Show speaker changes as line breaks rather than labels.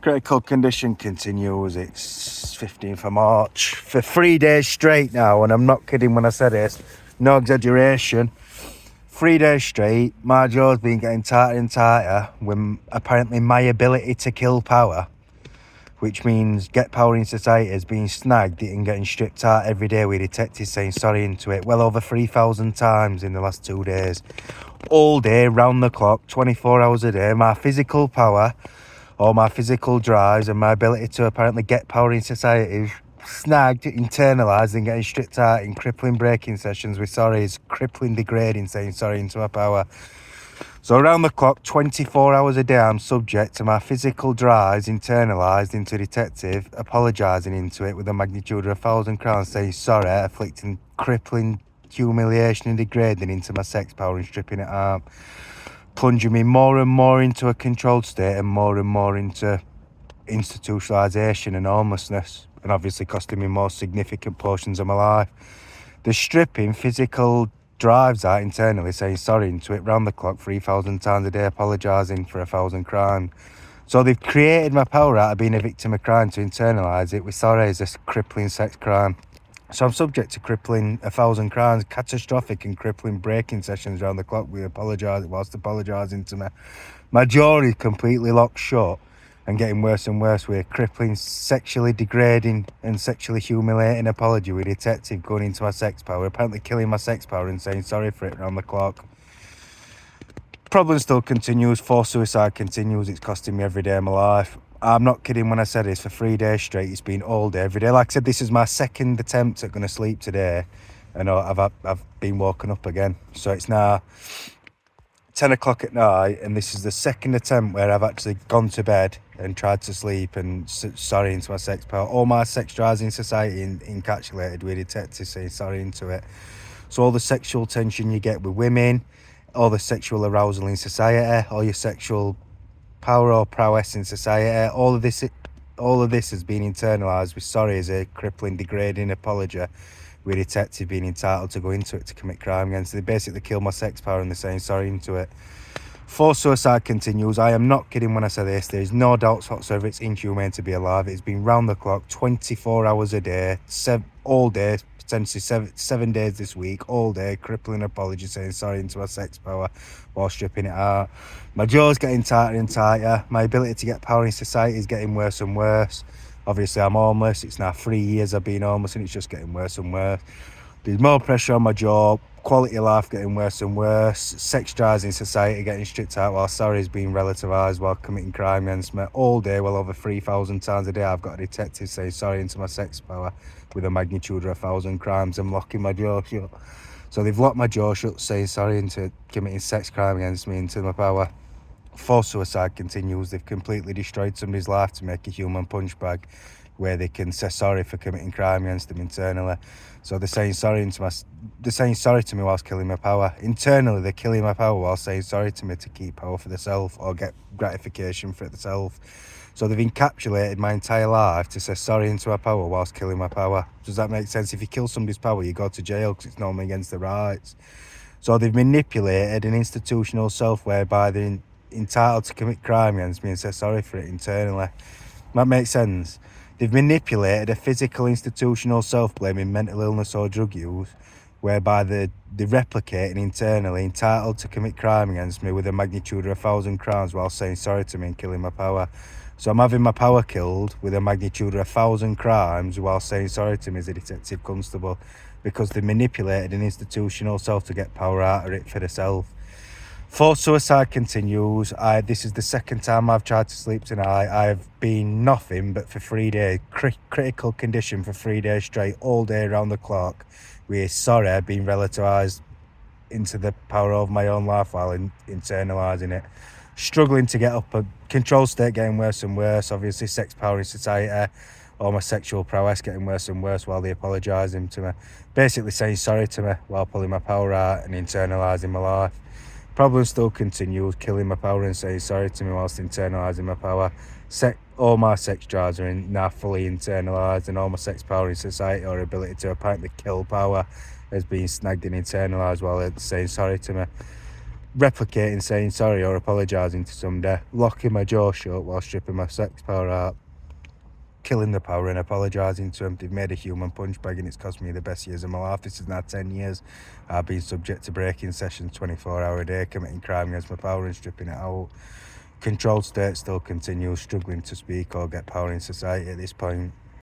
Critical condition continues. It's 15th of March for 3 days straight now, and I'm not kidding when I say this, no exaggeration. 3 days straight, my jaw's been getting tighter and tighter with apparently my ability to kill power, which means get power in society, is being snagged and getting stripped out every day with detectives saying sorry into it. Well over 3,000 times in the last 2 days. All day, round the clock, 24 hours a day. My physical power, or my physical drives and my ability to apparently get power in society is snagged, internalised and getting stripped out in crippling breaking sessions with sorries, crippling degrading saying sorry into my power. So around the clock, 24 hours a day, I'm subject to my physical drives internalised into detective, apologising into it with a magnitude of £1,000, saying sorry, afflicting crippling humiliation and degrading into my sex power and stripping it out, plunging me more and more into a controlled state and more into institutionalisation and homelessness, and obviously costing me more significant portions of my life. The stripping physical drives out internally saying sorry into it round the clock 3,000 times a day, apologising for 1,000 crimes. So they've created my power out of being a victim of crime to internalise it with sorry as a crippling sex crime. So I'm subject to crippling 1,000 crimes, catastrophic and crippling breaking sessions around the clock. We apologise whilst apologising to me. My jaw is completely locked shut and getting worse and worse with a crippling, sexually degrading and sexually humiliating apology with a detective going into my sex power, apparently killing my sex power and saying sorry for it around the clock. Problem still continues, forced suicide continues, it's costing me every day of my life. I'm not kidding when I said this, for 3 days straight, it's been all day, every day. Like I said, this is my second attempt at going to sleep today, and I've been woken up again. So it's now 10 o'clock at night, and this is the second attempt where I've actually gone to bed and tried to sleep and sorry into my sex power. All my sex drives in society encapsulated with detectives saying sorry into it. So all the sexual tension you get with women, all the sexual arousal in society, all your sexual power or prowess in society, all of this has been internalised with sorry as a crippling, degrading apology, with a detective being entitled to go into it to commit crime against. They basically kill my sex power and they're saying sorry into it. Forced suicide continues. I am not kidding when I say this. There's no doubts whatsoever it's inhumane to be alive. It's been round the clock, 24 hours a day, all day, potentially seven days this week, all day, crippling apology saying sorry into my sex power while stripping it out. My jaw's getting tighter and tighter. My ability to get power in society is getting worse and worse. Obviously, I'm homeless. It's now 3 years I've been homeless and it's just getting worse and worse. There's more pressure on my jaw, quality of life getting worse and worse, sex drives in society getting stripped out while sorry is being relativised while committing crime against me. All day, well over 3,000 times a day, I've got a detective saying sorry into my sex power with a magnitude of 1,000 crimes. I'm locking my jaw shut. So they've locked my jaw shut saying sorry into committing sex crime against me into my power. Forced suicide continues. They've completely destroyed somebody's life to make a human punch bag where they can say sorry for committing crime against them internally. So they're saying sorry to me whilst killing my power. Internally, they're killing my power while saying sorry to me to keep power for themselves or get gratification for themselves. So they've encapsulated my entire life to say sorry into my power whilst killing my power. Does that make sense? If you kill somebody's power, you go to jail because it's normally against their rights. So they've manipulated an institutional self whereby they're entitled to commit crime against me and say sorry for it internally. That makes sense. They've manipulated a physical institutional self-blaming mental illness or drug use whereby they're replicating internally entitled to commit crime against me with a magnitude of 1,000 crimes while saying sorry to me and killing my power. So I'm having my power killed with a magnitude of 1,000 crimes while saying sorry to me as a detective constable because they manipulated an institutional self to get power out of it for themselves. Forced suicide continues. This is the second time I've tried to sleep tonight. I've been nothing but for 3 days, critical condition for 3 days straight, all day around the clock. With sorry being relativised into the power of my own life while internalising it. Struggling to get up, a control state getting worse and worse. Obviously, sex power in society, all my sexual prowess getting worse and worse while they apologising to me. Basically saying sorry to me while pulling my power out and internalising my life. Problem still continues, killing my power and saying sorry to me whilst internalising my power. All my sex drives are now fully internalised, and all my sex power in society or ability to apparently kill power has been snagged and internalised while it's saying sorry to me. replicating, saying sorry or apologising to somebody, locking my jaw shut while stripping my sex power out, killing the power and apologising to them. They've made a human punch bag and it's cost me the best years of my life. This is now 10 years. I've been subject to breaking sessions 24-hour a day, committing crime against my power and stripping it out. Controlled state still continues, struggling to speak or get power in society at this point.